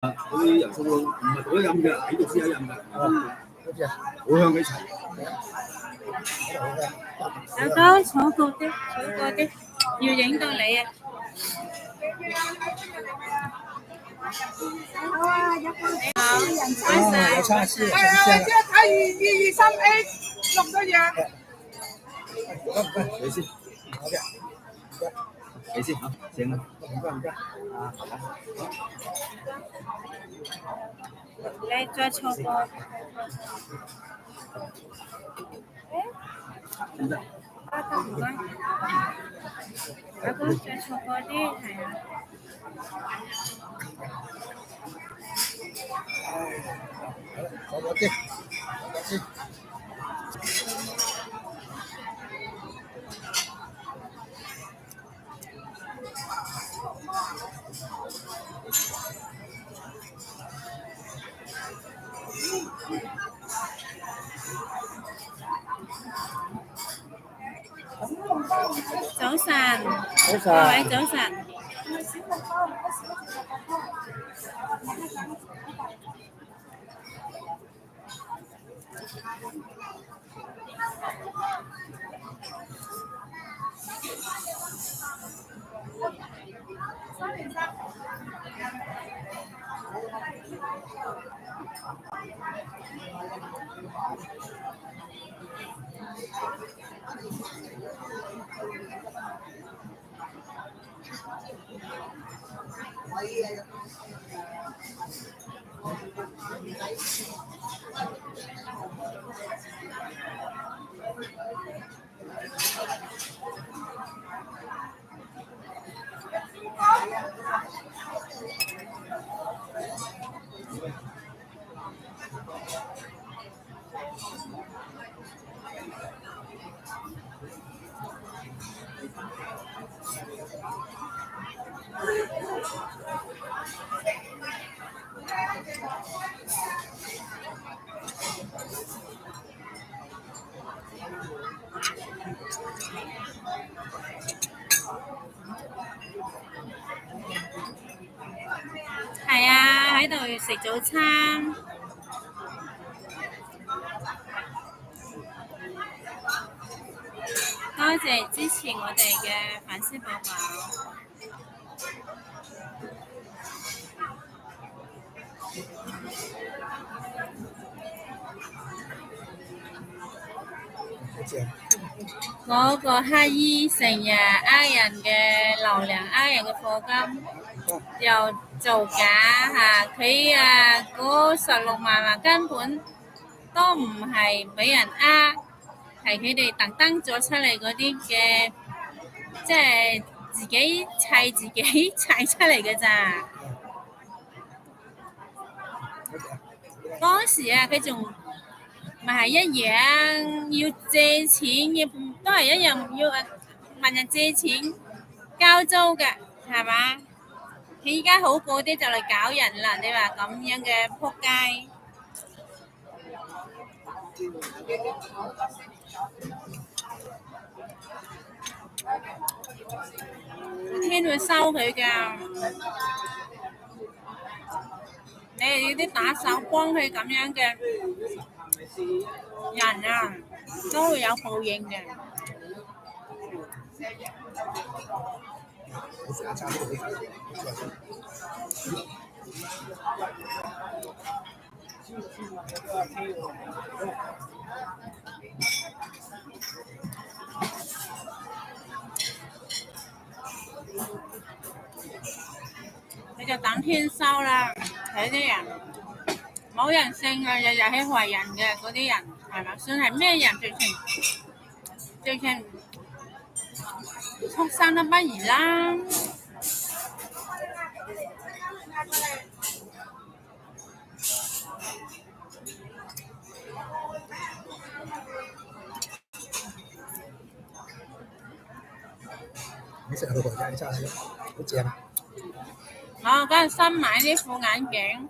嗰啲人參咯，唔係嗰啲飲嘅，喺度先有飲嘅。好香幾齊。有多坐過啲，要影到你啊！好啊，有個你好，唔該晒。有叉燒，即係睇223A 錄咗嘢。你先，好嘅，你先嚇，請啦。唔該。你再坐過。唔該。阿哥再坐過啲，係啊。坐嗰啲，早晨，各位早晨。係啊，喺度食早餐。多謝支持我哋嘅粉絲寶寶。嗰個乞衣成日呃人嘅流量，呃人嘅課金，又造假嚇，佢嗰16萬根本都唔係俾人呃，係佢哋特登做出嚟嗰啲嘅，即係自己砌出嚟嘅咋。嗰時啊，佢仲咪係一樣要借錢，都係一樣要問人借錢交租嘅，係嘛？佢依家好過啲就嚟搞人啦，你話咁樣嘅仆街。天會收佢㗎，你哋要啲打手幫佢咁樣嘅人啊，都會有報應嘅。你就等天收啦，睇啲人冇人性啊，日日喺壞人嘅嗰啲人，係咪？算係咩人？最近畜生都不如啦。你食下老婆仔，你揸下好正。我嗰日新買啲副眼鏡，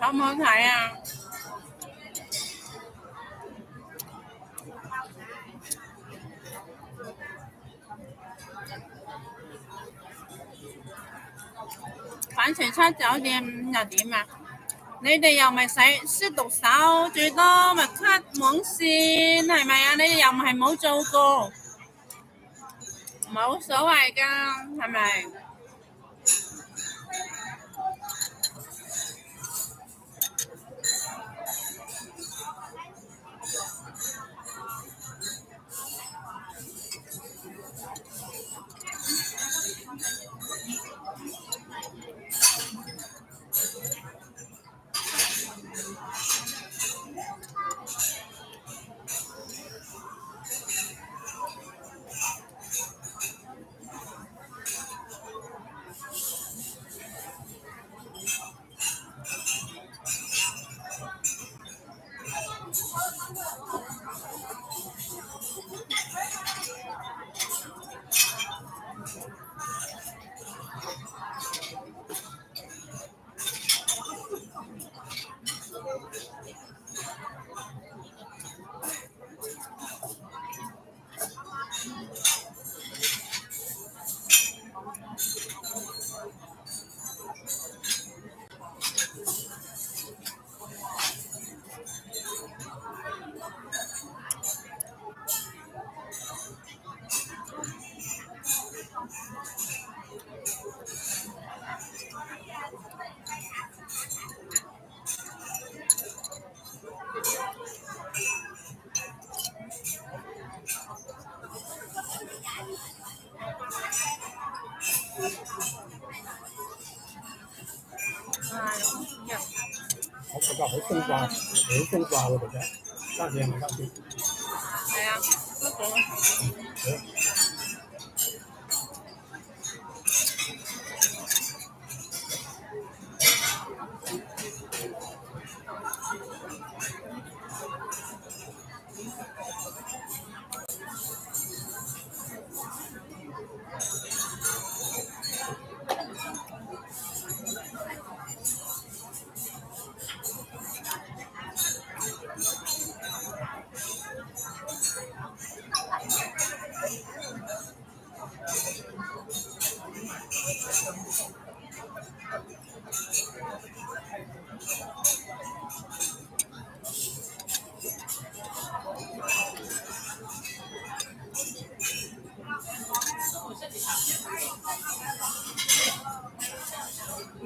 好唔好睇啊？粉隨出酒店又點啊？你哋又咪識讀手，最多咪 cut 網線係咪啊？你哋又唔係冇做過，冇所謂㗎，係咪？我覺得好風化，好風化喎，其實生嘢唔得啲。係啊，都好。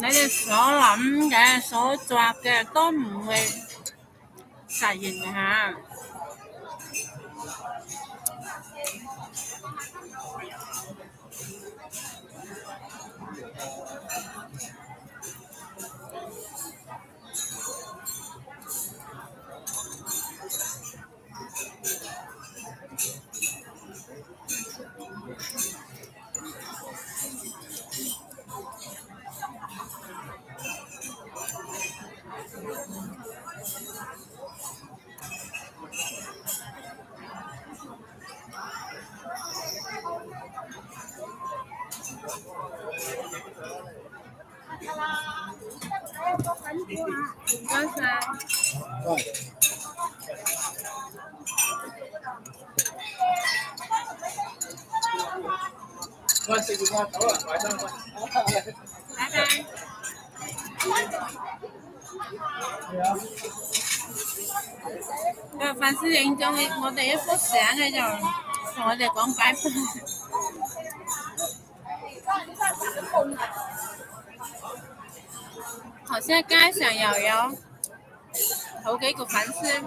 你哋所諗嘅、所作嘅都唔會實現嘅嚇。唔該晒。我食完我走啦，埋單啦。拜拜。個粉絲影咗我哋一幅相咧，就同我哋講拜拜。頭先街上又有好幾個粉絲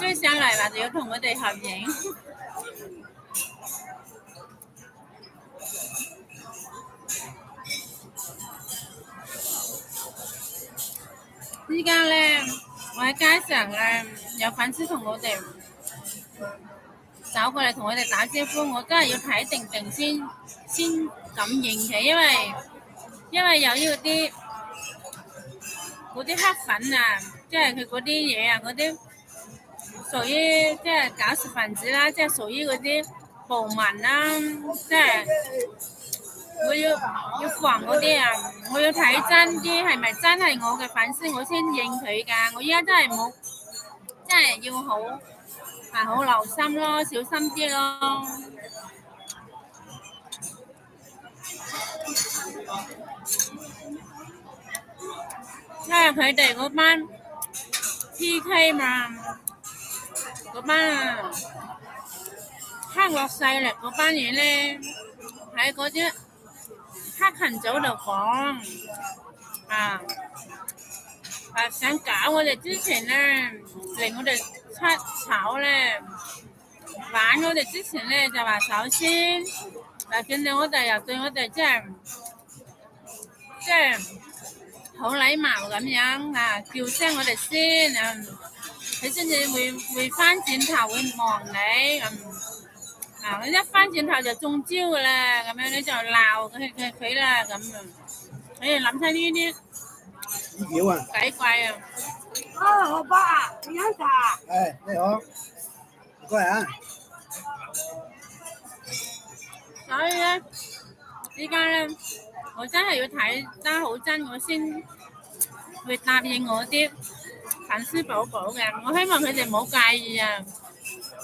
追上嚟話要同我哋合影。依家咧，我喺街上咧有粉絲同我哋走過嚟同我哋打招呼，我真係要睇定定先敢應佢，因為有呢嗰啲黑粉啊，即係佢嗰啲嘢啊，嗰啲屬於即係搞事分子啦，即係屬於嗰啲暴民啦，即係我要防嗰啲啊，我要睇真啲係咪真係我嘅粉絲，我先應佢㗎。我依家真係冇，真係要好留心咯，小心啲咯。因為佢哋嗰班 PK 嘛，嗰班黑落勢力嗰班嘢咧，喺嗰啲黑群組度講想搞我哋之前咧，令我哋出醜咧，玩我哋之前咧就話首先，見到我哋又對我哋即係好禮貌咁樣叫聲我哋先，佢先至會翻轉頭會望你，一翻轉頭就中招噶啦，咁樣你就鬧佢啦咁啊，你哋諗出呢啲妖啊！鬼怪啊！老伯啊，你飲茶？你好，唔該啊。所以咧，依家咧，我真係要睇得好真，我先會答應我啲粉絲寶寶嘅。我希望佢哋唔好介意啊，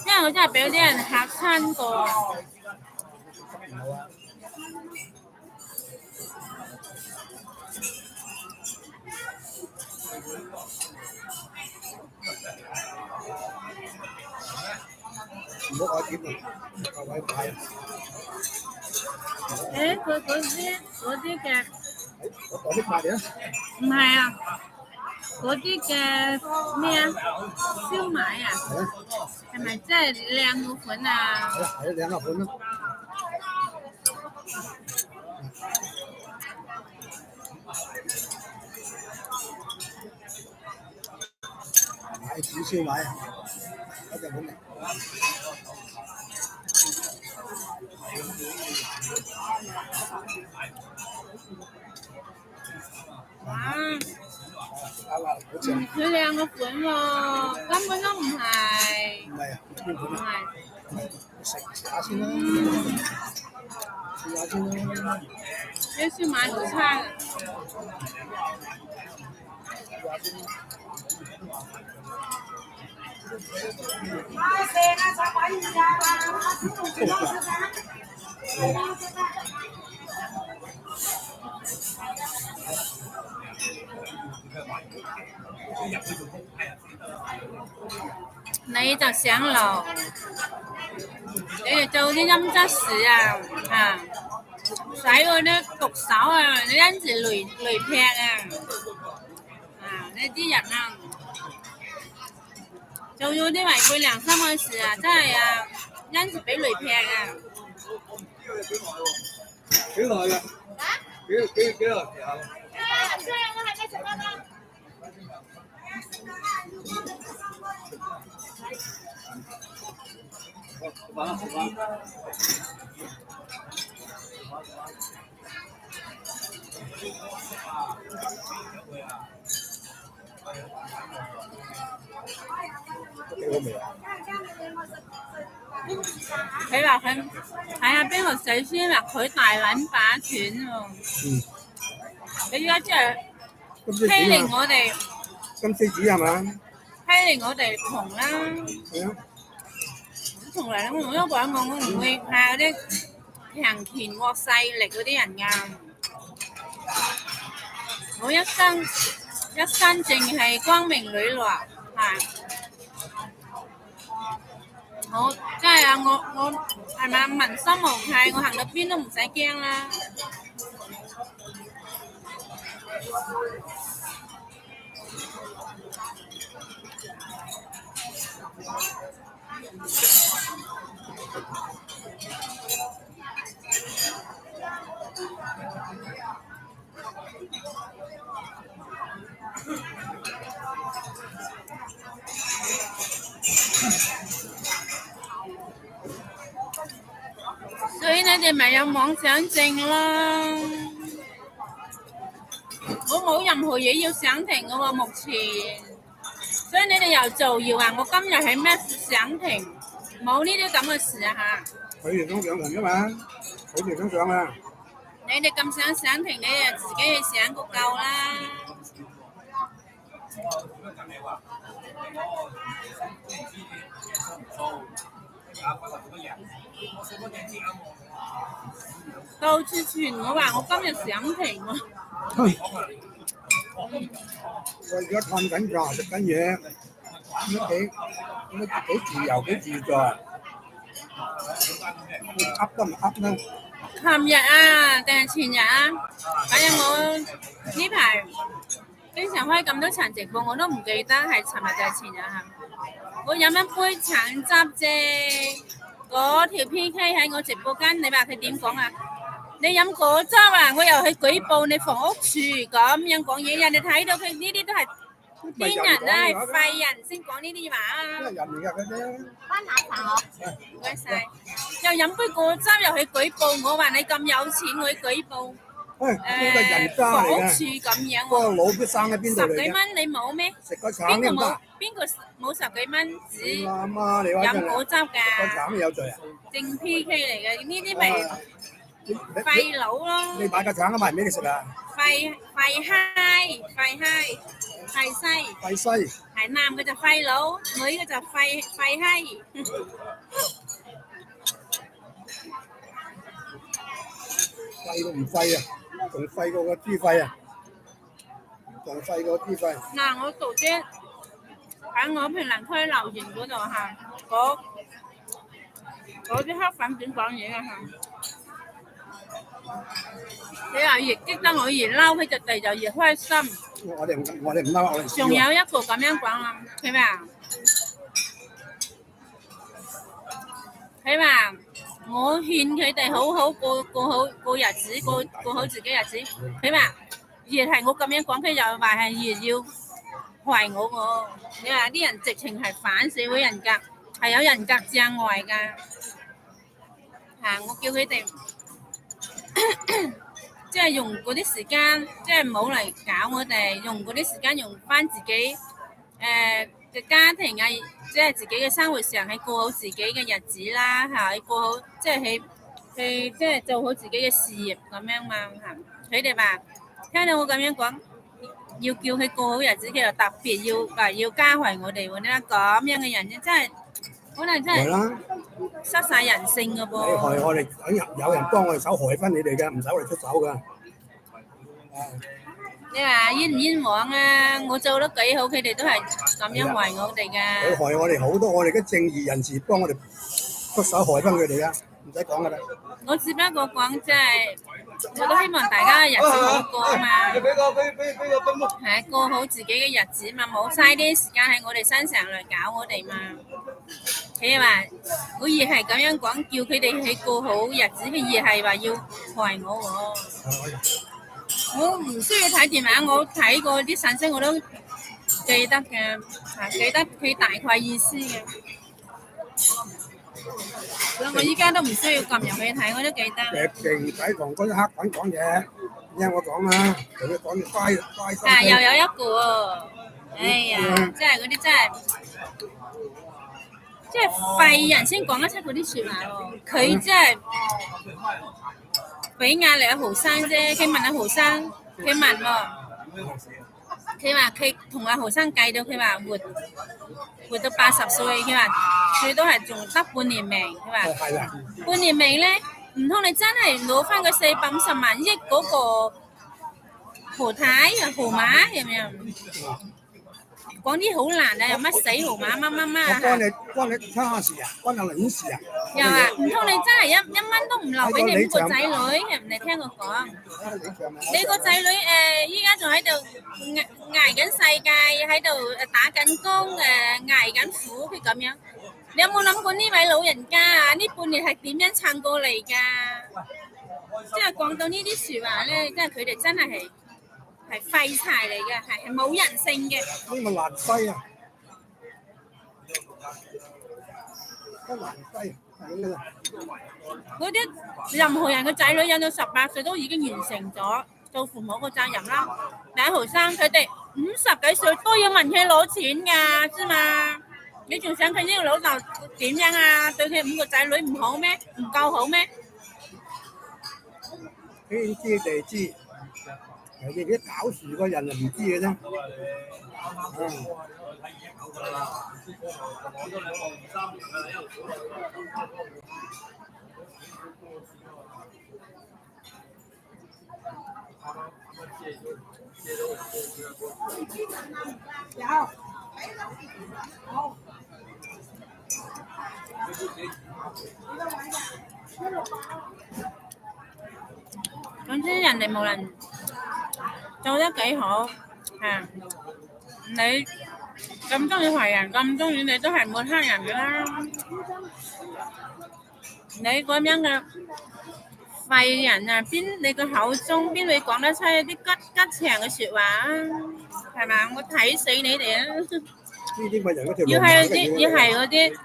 因為我真係俾啲人嚇親過。唔好愛點啊，各位買。佢嗰啲嘅，我袋啲買嚟啊！唔係啊，嗰啲嘅咩啊，燒賣啊，係咪真係靚嗰款啊？係兩個款咯。買煮燒賣啊！一隻款嚟。哇！佢靚個款喎，根本都唔係。唔係啊，邊款啊？唔係。食下先啦，試下先啦。啲燒賣好差嘅。你就上樓，你哋做啲陰質事洗嗰啲毒手啊，你因時雷劈呢啲人做咗啲違背良心嘅事真係因時俾雷劈幾耐㗎？幾耐時候？食飯。幾好味啊！佢話佢睇下邊個死先啦，佢大撚把錢喎。你而家即係欺凌我哋。金絲子係嘛？欺凌我哋窮啦。係啊。從嚟我都講過，我唔會怕嗰啲強權惡勢力嗰啲人㗎。我一生淨係光明磊落我真係我係咪民心無愧，我行到邊都唔使驚啦。所以你哋咪有妄想症啦。我冇任何嘢要想停嘅喎，目前。所以你哋又造謠話我今日係咩想停，冇呢啲咁嘅事佢哋都想停㗎嘛，佢哋都想啊。你哋咁想停，你哋自己去想個夠啦。到處傳我話我今日想停喎。我而家探緊價，食緊嘢，幾自由幾自在，噏得唔噏咧？琴日啊，定係前日啊？反正我呢排經常開咁多場直播，我都唔記得係尋日定係前日嚇。我飲一杯橙汁啫，嗰條 PK 喺我直播間，你話佢點講啊？你飲果汁啊，我又去舉報你房屋處咁樣講嘢，人哋睇到佢呢啲都係癲人啦，係廢人先講呢啲話啊！人嚟㗎嗰啲。翻下茶嗬，唔該晒。又飲杯果汁又去舉報，我話你咁有錢，我去舉報。喂，呢個人渣房屋嚟處嘅。咁樣嗰個喎，腦都生喺邊度嚟嘅？十幾蚊你冇咩？食個橙邊個冇都唔得。？邊個冇十幾蚊你紙阿媽你話真係飲果汁個㗎？橙有罪啊！正 PK 嚟嘅，呢啲咪你廢佬咯，你買個橙賣俾你食啊？廢閪，廢西。費西係男嘅就廢佬，女嘅就廢閪。廢都唔廢啊，仲廢過個豬肺啊，仲廢過豬肺。嗱，我讀啲喺我評論區留言嗰度嚇，嗰啲黑粉點講嘢啊嚇？你話越激得我越嬲，佢就地就越開心。我哋唔嬲，我哋仲有一個咁樣講啊，佢話我勸佢哋好好過日子，過好自己日子。佢話越係我咁樣講，佢又話係越要害我。你話啲人直情係反社會人格，係有人格障礙㗎。我叫佢哋即係用嗰啲時間，即係唔好嚟搞我哋，用嗰啲時間用翻自己嘅家庭啊，即係自己嘅生活上係過好自己嘅日子啦嚇，過好即係去即係做好自己嘅事業咁樣嘛嚇。佢哋話聽到我咁樣講，要叫佢過好日子，佢又特別要加害我哋喎。你話咁樣嘅人真係可能真係失晒人性嘅噃。你害我哋，有人幫我哋手害翻你哋嘅，唔使我哋出手㗎。你話冤唔冤枉啊？我做得幾好，佢哋都係咁樣害我哋㗎。佢害我哋好多，我哋嘅正義人士幫我哋出手害翻佢哋啊！唔使講㗎啦。我只不過講即係，我都希望大家嘅日子好過啊嘛。係過好自己嘅日子嘛，冇嘥啲時間喺我哋身上嚟搞我哋嘛。佢話我越係咁樣講，叫佢哋去過好日子，佢越係話要害我喎。我唔需要睇電話，我睇過啲信息我都記得嘅，記得佢大概意思嘅。所以我依家都唔需要撳入去睇，我都記得。勁使同嗰啲黑粉講嘢，聽我講啊，同佢講要乖心。但係又有一個喎，哎呀，即係嗰啲真係，即係廢人先講得出嗰啲説話喎。佢真係俾壓力阿豪生啫，佢問阿豪生，佢問喎，佢話佢同阿豪生計到，佢話活到80歲，佢話最多係仲得半年命，佢話半年命咧，唔通你真係攞翻個450萬億嗰個豪馬係咪啊？講啲好難啊，又乜死豪馬乜我關你差事啊，關你撚事啊！又話唔通你真係一蚊都唔留俾你5個仔女？你聽我講，你個仔女依家仲喺度捱緊世界，喺度打緊工捱緊苦，佢咁樣，你有冇諗過呢位老人家啊？呢半年係點樣撐過嚟㗎？即係講到呢啲説話咧，即係佢哋真係廢柴嚟嘅，係冇人性嘅。呢個爛西啊！爛西係咁啊！嗰啲任何人嘅仔女養到18歲都已經完成咗做父母嘅責任啦。第一豪生佢哋50幾歲都要問佢攞錢㗎，知嘛？你仲想佢呢個老豆點樣啊？對佢5個仔女唔好咩？唔夠好咩？天知地知。有啲搞事個人就唔知嘅啫。總之人哋無論做得幾好啊，你咁中意華人，咁中意你都係抹黑人㗎啦。你咁樣嘅廢人啊，你個口中邊會講得出一啲吉祥嘅説話啊？係嘛？我睇死你哋啊！呢啲咪人嗰條要係嗰啲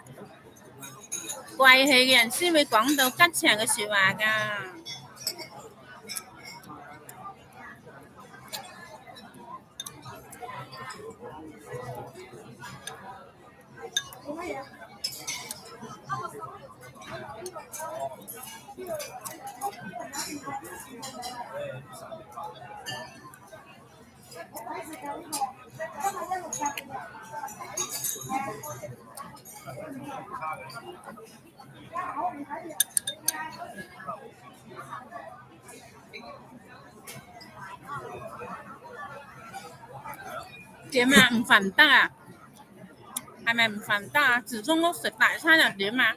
貴氣嘅人先會講到吉祥嘅説話㗎。點啊？唔瞓得啊？係咪唔瞓得啊？住中屋食大餐又點啊？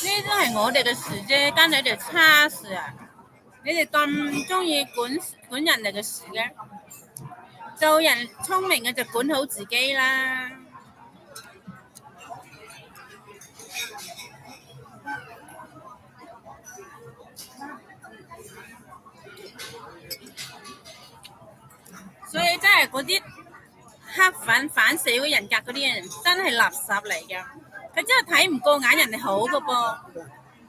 呢啲都係我哋嘅事啫，關你哋叉事啊！你哋咁中意管人哋嘅事嘅，做人聰明嘅就管好自己啦。所以真係嗰啲黑反社會人格嗰啲人真係垃圾嚟㗎，佢真係睇唔過眼人哋好㗎噃。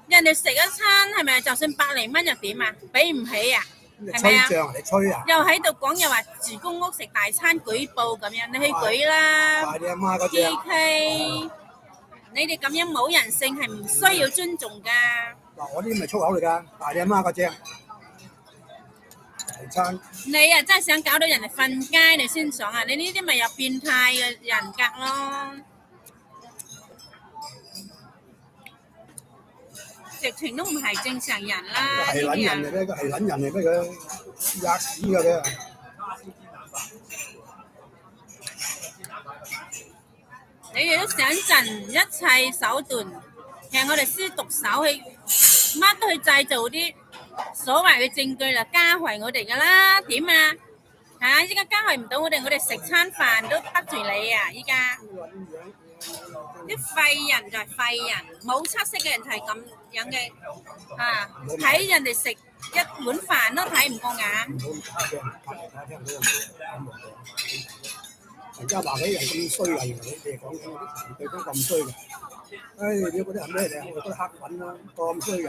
人哋食一餐係咪就算百零蚊又點啊？俾唔起啊？係咪啊？你吹啊！又喺度講又話住公屋食大餐舉報咁樣，你去舉啦！快啲阿媽嗰隻 PK， 你哋咁樣冇人性係唔需要尊重㗎。嗱，我呢啲咪粗口嚟㗎，大你阿媽嗰隻大餐。你啊真係想搞到人哋瞓街你先爽啊！你呢啲咪有變態嘅人格咯。直情都唔係正常人啦！係撚人嚟咩？係撚人嚟咩？佢吔屎㗎佢！你哋都想盡一切手段，其實我哋先毒手去乜都去製造啲所謂嘅證據嚟加害我哋㗎啦，點啊？嚇！依家加害唔到我哋食餐飯都得罪你啊！依家啲廢人就係廢人，冇出息嘅人就係咁樣嘅啊！睇人哋食一碗飯都睇唔過眼。人家話啲人咁衰啊，原來你哋講緊嗰啲對方咁衰嘅。唉，你嗰啲係咩嚟？我覺得黑粉啦，咁衰嘅。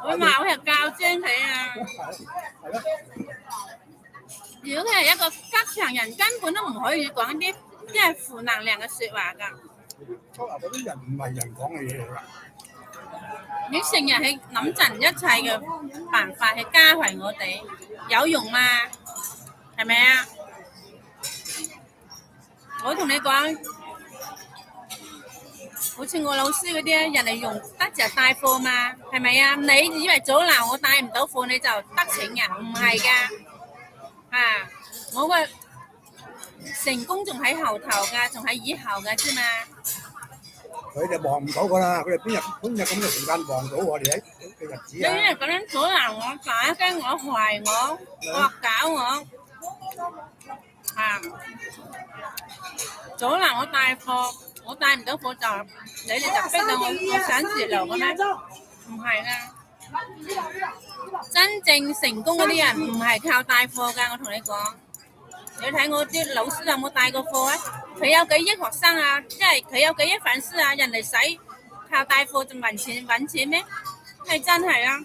我話我係教精佢啊！係咯。如果佢係一個吉祥人，根本都唔可以講啲即係負能量嘅説話㗎。初頭嗰啲人唔係人講嘅嘢嚟㗎。你成日去諗盡一切嘅辦法去加害我哋，有用嗎？係咪啊？我同你講，好似我老師嗰啲，人哋用得就帶貨嘛，係咪啊？你以為早鬧我帶唔到貨你就得逞啊？唔係㗎，啊！我個成功仲喺後頭㗎，仲喺以後㗎啫嘛。佢哋望唔到㗎啦，佢哋邊日咁嘅時間望到我哋喺嘅日子啊！你咁樣阻撓我、打擊我、害我、惡搞我，啊！阻撓我帶貨，我帶唔到貨就你哋就逼到我想節流嘅咩？唔係啦，真正成功嗰啲人唔係靠帶貨㗎，我同你講。你睇我啲老師有冇帶過貨啊？佢有幾億學生啊，即係佢有幾億粉絲啊，人哋使靠帶貨就揾錢咩？係真係啊！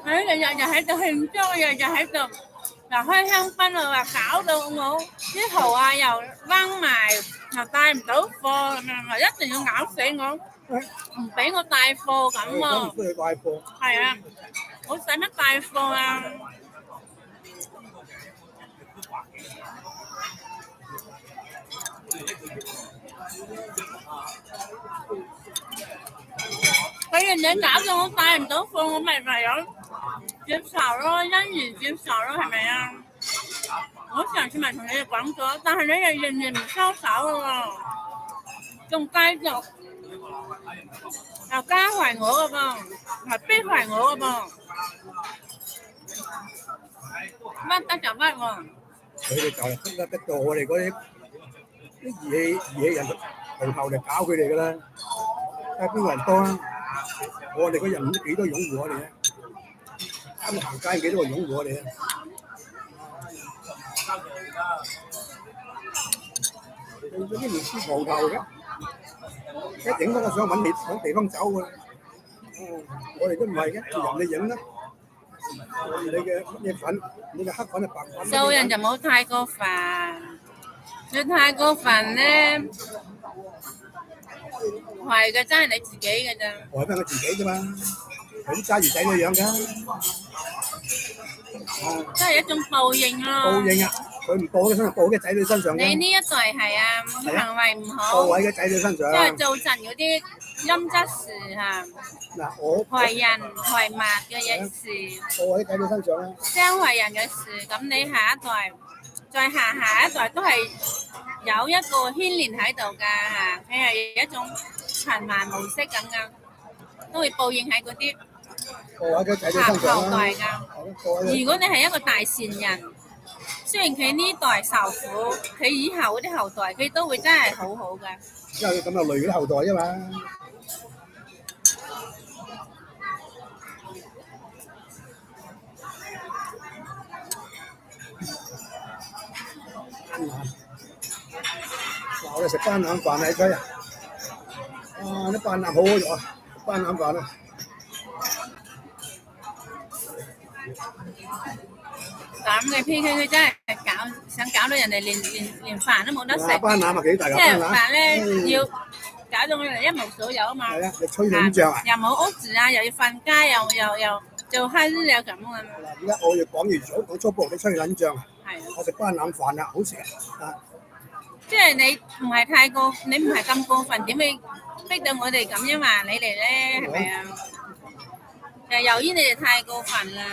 日日喺度慶祝，日日喺度又開香檳啊，話搞到我啲圖啊又掹埋，又帶唔到貨咁樣，一定要咬死我，唔俾我帶貨咁喎。唔需要帶貨。係啊，我使乜帶貨啊？俾人哋搞到我帶唔到貨，我咪唯有接受咯，欣然接受咯，係咪啊？我上次咪同你哋講咗，但係你哋仍然唔收手喎，仲繼續又加惠我嘅噃，係逼惠我嘅噃，乜得就乜喎。佢哋就係得到我哋嗰啲義氣人從後嚟搞佢哋㗎啦。睇下邊個人多啦。我哋嗰人唔知幾多擁護我哋咧，啱行街幾多個擁護我哋啊！嗰啲唔知蒲頭嘅，一影嗰個相揾地方走㗎。我哋都唔係嘅，人哋影啦。你嘅乜嘢粉，你嘅黑粉係白粉。做人就冇太過煩，你太過煩咧，壞嘅真係你自己嘅咋。害翻佢自己啫嘛，佢啲揸魚仔個樣㗎。真係一種報應咯。報應啊！佢唔報嘅身上，報嘅仔女身上嘅。你呢一代係啊，行為唔好，報喺嘅仔女身上。即係造成嗰啲陰質事嚇。嗱，我害人害物嘅嘢事，報喺仔女身上啦。傷害人嘅事，咁你下一代，再下一代都係有一個牽連喺度㗎嚇，佢係一種循環模式咁㗎，都會報應喺嗰啲下後代㗎。如果你係一個大善人，雖然佢呢代受苦，佢以後嗰啲後代佢都會真係好好㗎。因為咁就累嗰啲後代啫嘛。嗱，我哋食班腩飯喺區啊！啲班腩好好肉啊，班腩飯啊！咁嘅 PK 佢真係想搞到人哋連飯都冇得食。班腩啊幾大㗎？即係飯咧要搞到我哋一無所有啊嘛。係啊，你吹兩仗啊！又冇屋住啊，又要瞓街，又做閪又咁啊！而家我要講完早講粗暴，你吹兩仗啊！係。我食班腩飯啊，好食啊！即係你唔係太過，你唔係咁過分，點會逼到我哋咁樣話你哋咧？係咪啊？就由於你哋太過分啦。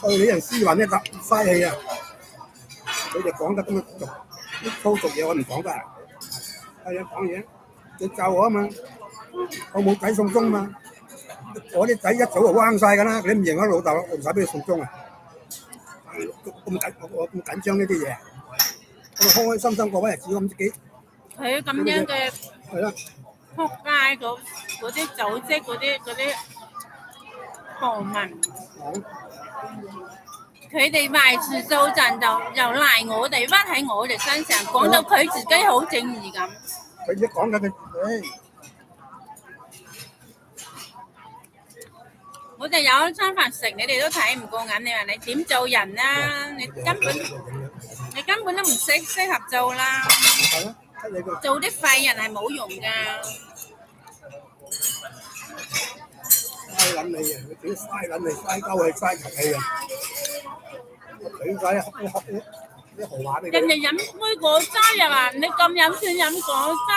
對你人斯文咧，嘥氣啊！你哋講得咁啲粗俗嘢，我唔講得。係啊，講嘢，你教我啊嘛，我冇仔送終嘛，我啲仔一早就彎曬㗎啦，你唔認我老豆，我唔使俾你送終啊！我咁緊張呢啲嘢，我開開心心過翻日子，我唔知幾。佢咁樣嘅係啦，撲街嗰啲組織嗰啲暴民。佢哋壞事造陣就又賴我哋，屈喺我哋身上，講到佢自己好正義咁。佢一講緊佢，我哋有一餐飯食，你哋都睇唔過眼，你話你點做人啊？你根本都唔適合做啦。做啲廢人係冇用㗎。嘥撚你啊！佢屌嘥撚你，嘥鳩氣，嘥財氣啊！佢曬啲豪華俾佢。人哋飲杯果汁又話你咁飲先飲果汁，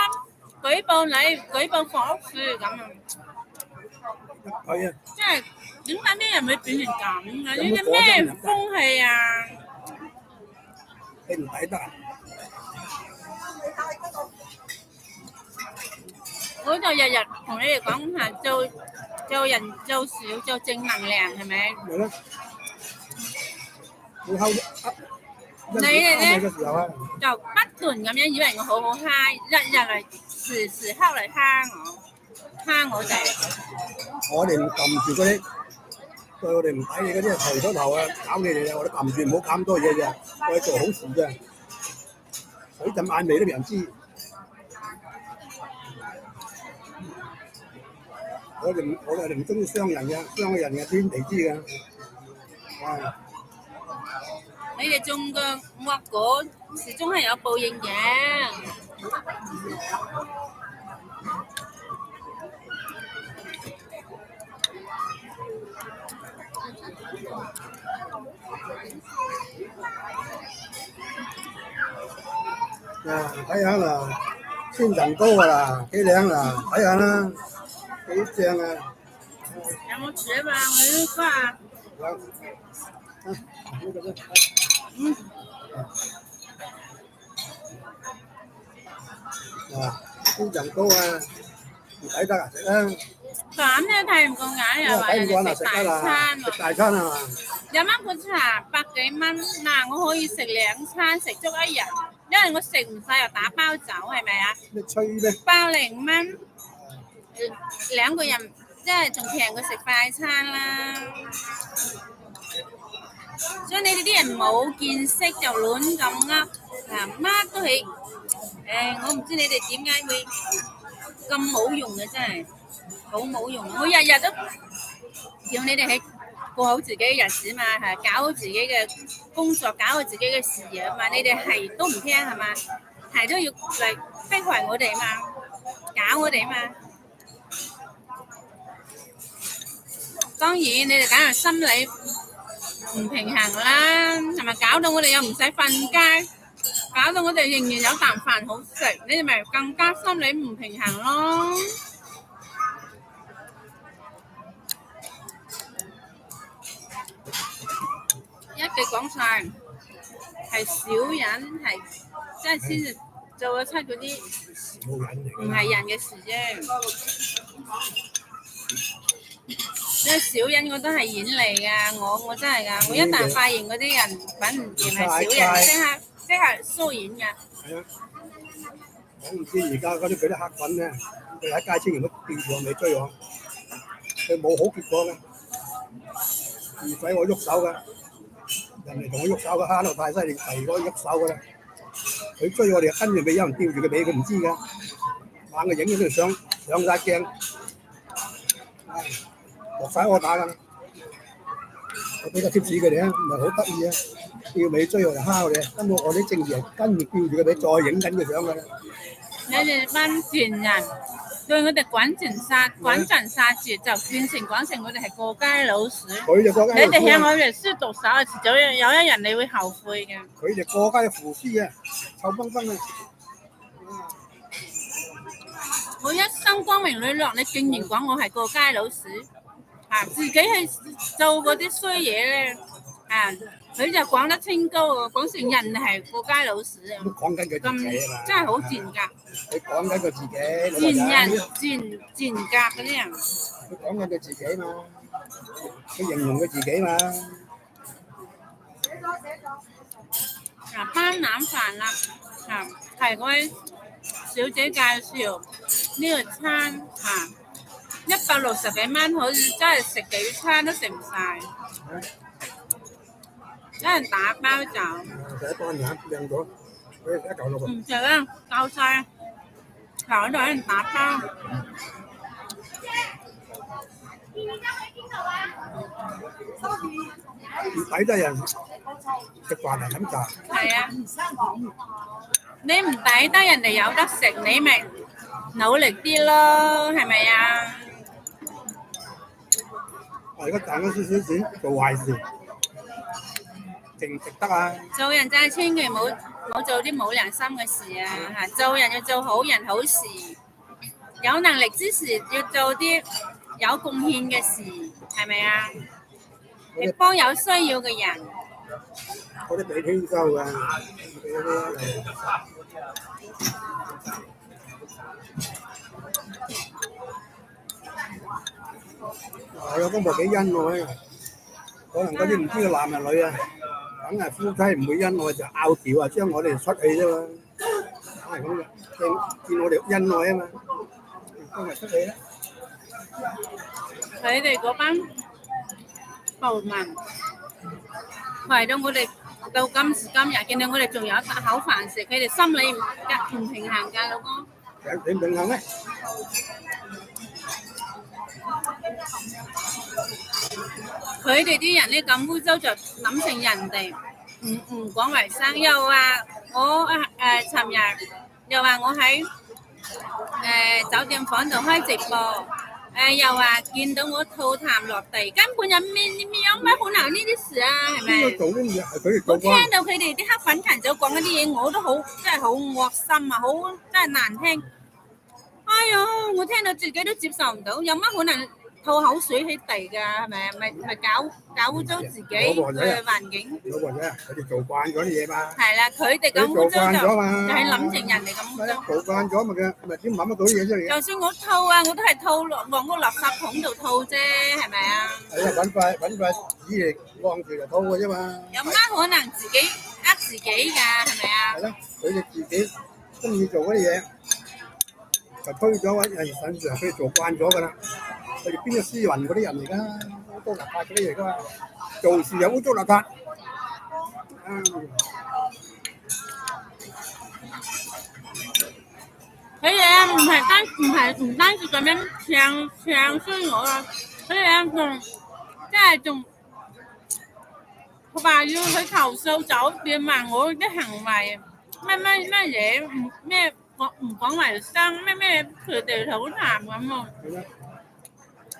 舉報你舉報房署咁啊！係啊！即係點解啲人會變成咁嘅？呢啲咩風氣啊？你唔抵得啊！我就日日同你哋講下做人做事要做正能量係咪？係咯。你哋咧就不斷咁樣以為我好好蝦，日日嚟時刻嚟蝦我哋。我哋唔撳住嗰啲，對我哋唔抵你嗰啲頭咗頭啊，搞你哋啊！我哋撳住唔好搞咁多嘢啫，我哋做好事啫。水浸眼眉都冇人知。我哋唔中意傷人嘅，傷人嘅天地知㗎。哇！你你哋種嘅惡果始終係有報應嘅。睇下啦，千層糕啊啦，幾靚啦，睇下啦，幾正啊！有冇煮嘛？我呢個啊，千層糕啊，唔抵得啊，食啦！咁咧睇唔過眼又話人哋食大餐食大餐啊嘛！有蚊罐茶百幾蚊，嗱我可以食2餐，食足一日，因為我食唔晒又打包走，係咪啊？你吹咩？包0蚊，2個人即係仲平過食快餐啦。所以你哋啲人冇見識就亂咁噏，乜都係我唔知你哋點解會咁冇用嘅，真係好冇用。我日日都叫你哋去過好自己嘅日子嘛，係搞好自己嘅工作，搞好自己嘅事業嘛。你哋係都唔聽係嘛，係都要嚟逼害我哋嘛，搞我哋嘛。當然你哋梗係心理唔平衡啦，係咪搞到我哋又唔使瞓街，搞到我哋仍然有啖飯好食，你哋咪更加心理唔平衡咯。一句講晒，係小人係即係先至做得出嗰啲唔係人嘅事啫。即係小人我都係演嚟㗎，我真係㗎，我一旦發現嗰啲人揾唔掂係小人，即刻疏遠㗎。係啊，我唔知而家嗰啲黑粉咧，佢喺街千祈都吊住我未追我，佢冇好結果嘅，唔使我喐手嘅。人哋同我喐手嘅，蝦到太犀利，第二個喐手嘅啦。佢追我哋跟住尾有人吊住佢尾，佢唔知㗎。猛佢影咗條相上晒鏡，落晒我打啦。我俾個貼士佢哋啊，唔係好得意啊。吊尾追我哋蝦我哋，根本我啲正義係跟住吊住佢尾，再影緊佢相㗎啦。你哋班賤人對我哋趕盡殺絕，就變成講成我哋係過街老鼠。佢就過街老鼠。你哋向我哋輸毒手，遲早有一日你會後悔嘅。佢哋過街扶屍啊，臭崩崩啊！我一生光明磊落，你竟然講我係過街老鼠，自己去做嗰啲衰嘢咧，佢就講得清高喎，講成人係過街老鼠啊！講緊佢自己啊嘛，真係好賤格。佢講緊佢自己。賤人賤格嗰啲人。佢講緊佢自己嘛，佢形容佢自己嘛。斑腩飯啦，係嗰位小姐介紹呢個餐160幾蚊，好似真係食幾餐都食唔晒。有人打包走。食一班人靚咗，佢食一嚿落去。唔食啦，夠晒。頭度有人打包。唔抵得人食飯係咁咋？係啊，你唔抵得人哋有得食，你咪努力啲咯，係咪啊？我而家賺咗少少錢做壞事，值唔值得啊？做人真係千祈唔好做啲冇良心嘅事啊！做人要做好人好事，有能力之時要做啲有貢獻嘅事，係咪啊？你幫有需要嘅人。嗰啲俾天收㗎，有公婆幾恩愛，可能嗰啲唔知個男人女啊，梗係夫妻唔會恩愛就拗撬啊，將我哋出氣啫嘛，係咁嘅，見我哋恩愛啊嘛，今日出氣啦。佢哋嗰班暴民，為到我哋到今時今日，見到我哋仲有一口飯食，佢哋心理唔平衡㗎，老公。你唔平衡咩？佢哋啲人咧咁污糟就諗成人哋，唔講衞生，又話我尋日又話我喺酒店房度開直播，又話見到我吐痰落地，根本有乜可能呢啲事啊？係咪？邊個做呢啲嘢係佢哋我做啩？聽到佢哋啲黑粉群組講嗰啲嘢，我都好真係好惡心啊，好真係難聽。哎呀，我聽到自己都接受唔到，有乜可能吐口水喺地㗎？係咪？咪搞污糟自己嘅環境。老婆仔啊，佢哋做慣咗啲嘢嘛，係啦，佢哋咁污做糟就慣咗嘛，係諗成人哋咁污糟。做慣咗咪嘅，咪點諗得到啲嘢出嚟嘅？就算我吐啊，我都係吐落個垃圾桶度吐啫，係咪啊？係啊，揾塊紙嚟晾住就吐嘅啫嘛。有乜可能自己呃自己㗎？係咪啊？係咯，佢哋自己中意做嗰啲嘢，就推咗揾人身上，佢哋做慣咗㗎啦。佢哋邊個斯文嗰啲人嚟㗎？污糟邋遢嗰啲嚟㗎嘛，做事又污糟邋遢。佢哋啊，唔單止咁樣唱衰我啊，佢哋啊仲話要去投訴酒店話我啲行為乜嘢咩唔講衞生咩佢哋吐痰咁喎。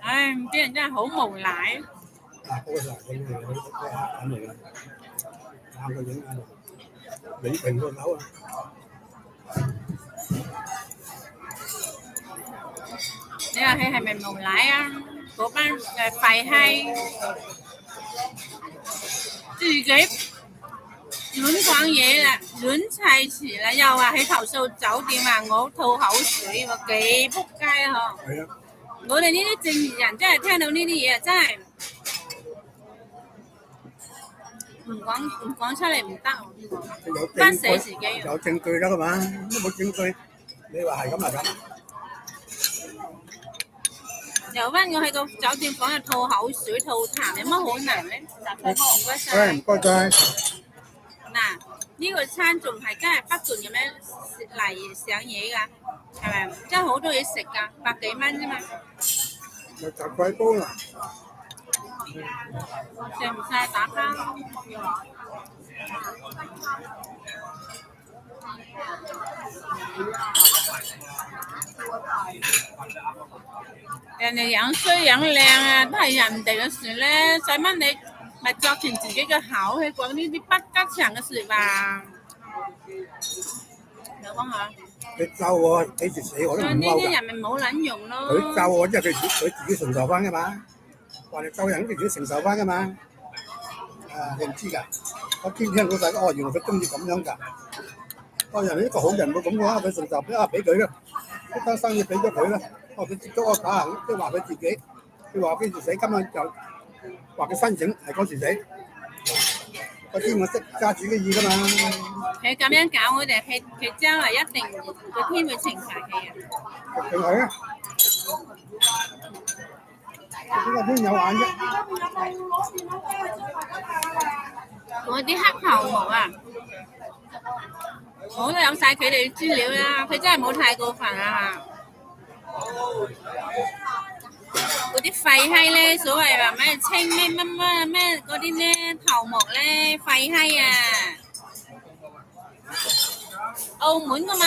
唉，啲人真係好無賴。嗰個男嘅佢黑嚟㗎，啱佢影啱李平個樓啊！你話佢係咪無賴啊？嗰班廢閪自己亂講嘢啦，亂砌詞啦，又話去投訴酒店話我吐口水喎，幾仆街啊！係啊，我哋呢啲正義人真係聽到呢啲嘢真係唔講出嚟唔得，關死自己。有證據得㗎嘛？都冇證據，你話係咁係咁。又翻我喺個酒店房度吐口水、吐痰，有乜可能咧？唔該晒。唔該晒。嗱，呢個餐仲係真係不斷咁樣嚟上嘢㗎，係咪？真係好多嘢食㗎，100幾蚊啫嘛。咪就貴煲啦。食唔晒打包。人哋樣衰樣靚啊，都係人哋嘅事咧，使乜你咪作斷自己嘅口去講呢啲不吉祥嘅説話？有講下。你咒我，幾時死我都唔呢嬲㗎。啲人咪冇撚用咯。佢咒我，即係佢自己承受翻㗎嘛。話你咒人，佢自己承受翻㗎嘛。你唔知㗎。我聽老細講，原來佢中意咁樣㗎。人哋一個好人冇咁嘅話，佢承受俾佢啦。一單生意俾咗佢啦。佢接咗個打行，即係話佢自己，佢話幾時死，今日就話佢申請係嗰時死。我知我識揸主嘅意㗎嘛。佢咁樣搞我哋，佢將來一定個天會懲罰佢嘅。佢係啊，邊個天有眼啫？我啲黑頭毛啊，我都有晒佢哋資料啦，佢真係冇太過分啊！嗰啲廢閪咧，所謂話咩清咩嗰啲咧頭目咧廢閪啊，澳門噶嘛，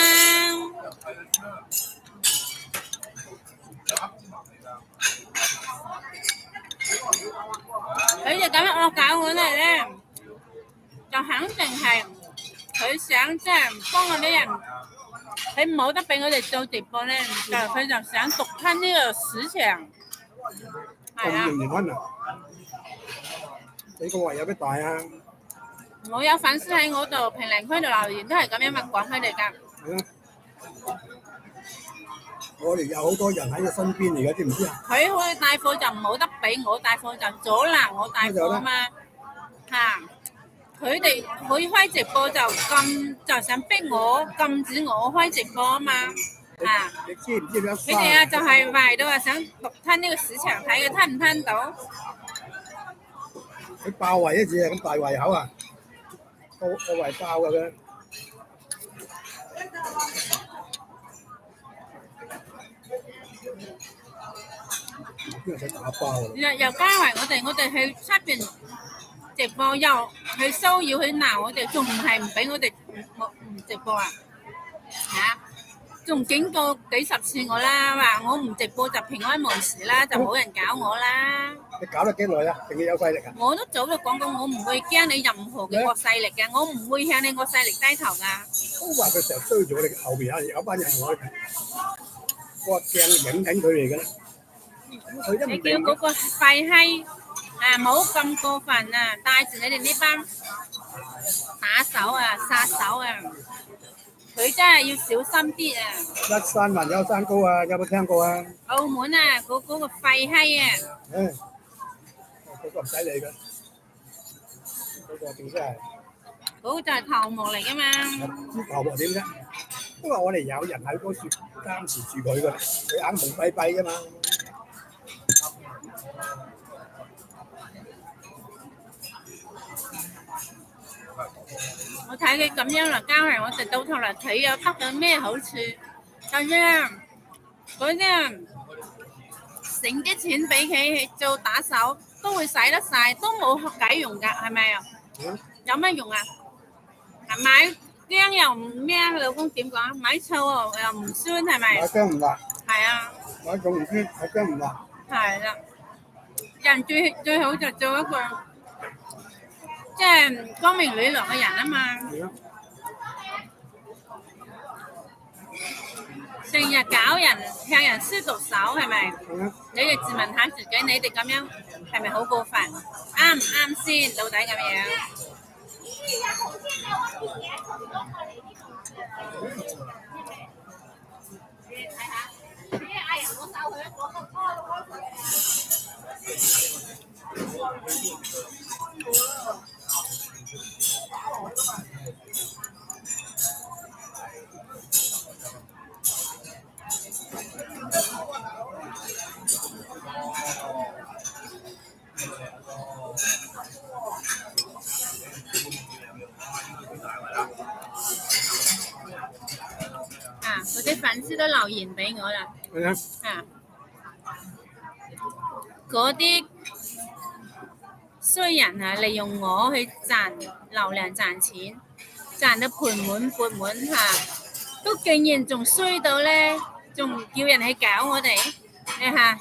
佢就咁樣惡搞我哋咧，就肯定係佢想即係幫嗰啲人。佢冇得俾我哋做直播咧，佢就想獨吞呢個市場。係啊，咁分啊！你個胃有幾大啊？我有粉絲喺我度評論區度留言，都係咁樣問講佢哋㗎。係啊，我哋有好多人喺佢身邊嚟嘅，知唔知啊？佢去帶貨就冇得俾我帶貨，就阻攔我帶貨啊嘛。嚇！佢哋佢開直播就想逼我禁止我開直播啊嘛。啊！你知唔知你佢哋啊就係為到話想獨吞呢個市場，睇佢吞唔吞到。佢爆胃一次啊，咁大胃口啊，個胃爆㗎佢。邊個使打包啊？又加埋我哋去出邊直播又去騷擾去鬧我哋，仲唔係唔俾我哋唔直播啊？嚇！仲警告幾十次我啦，話我唔直播就平安無事啦，就冇人搞我啦。你搞咗幾耐啊？定係有勢力啊？我都早就講過，我唔會驚你任何嘅國勢力嘅，我唔會向你國勢力低頭噶。都話佢成日追住我哋後邊有班人同我哋，我話鏡影緊佢嚟嘅啦。佢一唔你叫嗰個廢閪啊，冇咁過分啊！帶住你哋呢班打手啊、殺手啊！佢真係要小心啲啊！一山還有山高啊，有冇聽過啊？澳門啊，嗰個廢閪啊！嗰個唔使理嘅，嗰個正真係。嗰個就係頭目嚟噶嘛。知頭目點啫？因為我哋有人喺嗰處監視住佢㗎，佢眼蒙蔽蔽㗎嘛。我睇佢咁樣嚟交係，我哋到頭嚟睇有得到咩好處？但係嗰啲剩啲錢俾佢去做打手，都會使得晒，都冇計用㗎，係咪啊？有乜用啊？買薑又唔咩？老公點講？買醋又唔酸係咪？買薑唔辣。係啊。買餸唔酸，買薑唔辣。係啦，人最好就做一個即係光明磊落嘅人啊嘛。成日搞人向人施毒手係咪？你哋自問下自己，你哋咁樣係咪好過分？啱唔啱先？到底咁樣？嗰啲粉絲都留言俾我啦。嗰啲衰人啊，利用我去賺流量賺錢，賺到盆滿缽滿嚇，都竟然仲衰到咧，仲叫人去搞我哋嚇。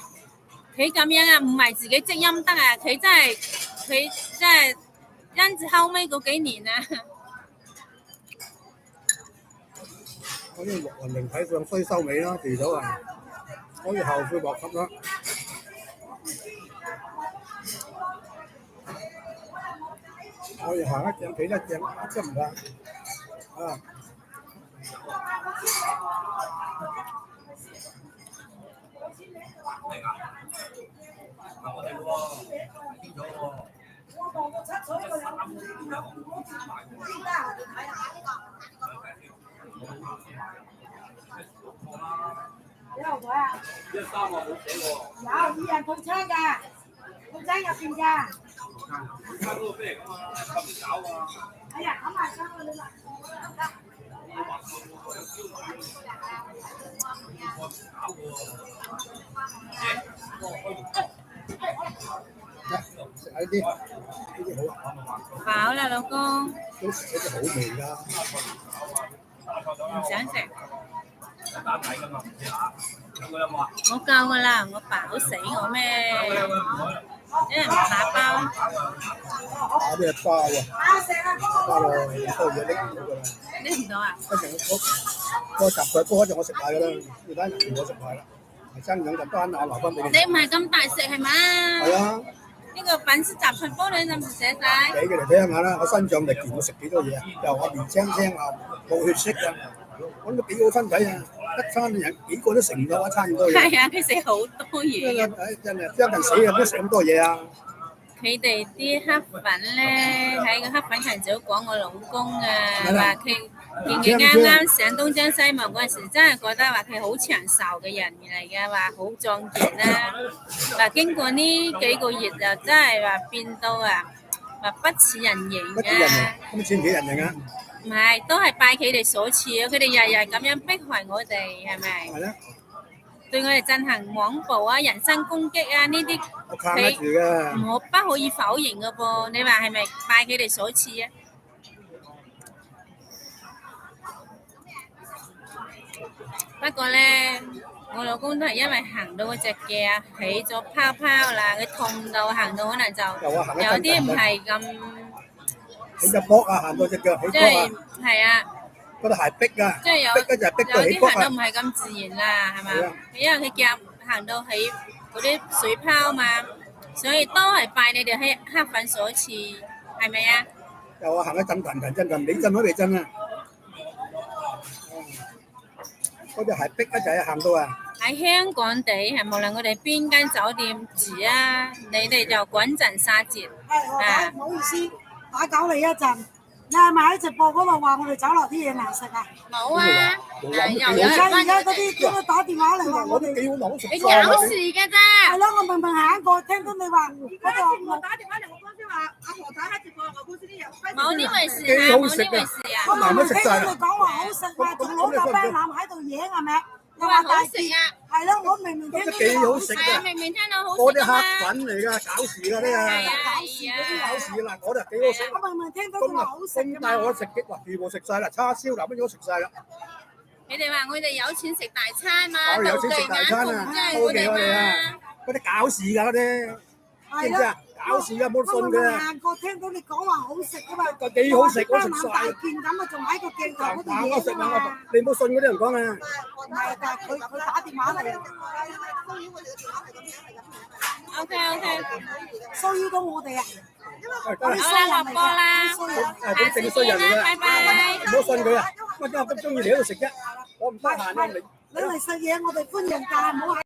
佢咁樣啊，唔係自己積陰德啊，佢真係因住後尾嗰幾年啊。嗰啲六魂靈體上衰收尾啦，遲早啊，可以後悔莫及啦。我哋行一隻企一隻，真唔得啊！有台啊？1三我冇寫喎。有2人套餐㗎，套餐入邊㗎。套餐嗰個咩㗎嘛？咁唔搞啊！哎呀，咁埋衫你啦。食下呢啲好啊！飽啦，老公。都食嗰啲好味㗎。唔想食。打底㗎嘛？有冇啊？我夠㗎啦，我飽死我咩？一人打包。打咩包啊？包喎，多嘢拎唔到㗎啦。拎唔到啊？一陣我集佢多一陣我食埋㗎啦，要睇人我食埋啦。爭兩陣班啊，留翻俾你。你唔係咁大食係嘛？係啊。呢個粉絲雜訊煲你就唔捨晒。俾佢嚟聽下啦，我身壯力健，我食幾多嘢啊？又我面青青啊，冇血色啊，揾到幾好身體啊！一餐人幾個都食唔到一餐咁多嘢。係啊，佢食好多嘢。真係一陣死啊！都食咁多嘢啊！佢哋啲黑粉咧喺個黑粉群組講我老公啊，話佢見佢啱啱上東張西望嗰陣時，真係覺得話佢好長壽嘅人嚟嘅，話好壯健啦。話經過呢幾個月就真係話變到啊，話不似人形啊。咁似唔似人形啊？唔係，都係拜佢哋所賜啊！佢哋日日咁樣迫害我哋，係咪？係啦。對我哋進行網暴啊、人身攻擊啊呢啲，我撐得住嘅。我不可以否認嘅噃。你話係咪拜佢哋所賜啊？不過咧，我老公都係因為行到嗰隻腳啊起咗泡泡啦，佢痛到行到可能就有啲唔係咁，起隻波啊，行到隻腳起即波啊，係係啊，嗰啲鞋逼啊，即係有逼咧就係逼到起波啊啲行到唔。係咁自然啦，係嘛？因為佢腳行到起嗰啲水泡嘛，所以都係拜你哋黑粉所賜，係咪啊？又話行得震騰騰震騰，你震都未震啊！嗰啲鞋逼一陣行到啊！喺香港地係無論我哋邊間酒店住啊，你哋就滾陣殺節。係我唔好意思，打攪你一陣。你係咪喺直播嗰度話我哋酒樓啲嘢難食啊？冇啊，又有而家人嗰啲點解打電話嚟話我哋？幾好攞食你搞事㗎咋？係咯，我明明行過，聽到你話嗰個我打電話嚟我公司話阿何仔喺直播，我公司啲人冇呢回事啊，冇呢回事啊。我明明聽到你講話好食啊，仲攞個啤腩喺度影係咪？又話大事啊！係咯，我明明聽到幾好食係啊，嘅，明明聽到好嗰啲食啊嘛。黑粉嚟㗎，搞事㗎啲啊！係啊，搞事嗱，嗰啲幾好食。我明明聽到佢話好食咁大我食極話全部食晒啦，叉燒嗱乜嘢都食晒啦。你哋話我哋有錢食大餐嘛？我哋有錢食大餐啊，OK我哋啊，嗰啲搞事㗎嗰啲，知唔知啊？搞事㗎，冇信我佢啊！行過聽到你講話好食啊嘛，個幾好食，我食晒。大件咁啊，仲喺個鏡頭嗰度我食影啊嘛。你冇信嗰啲人講啊！唔係，但係佢打電話嚟，O K，騷擾到我哋啊！好啦，落波啦，係啲正衰人嚟嘅，拜拜。唔好信佢啊！乜今日咁中意嚟喺度食啫，我唔得閒啊你。你嚟食嘢，我哋歡迎，但係唔好喺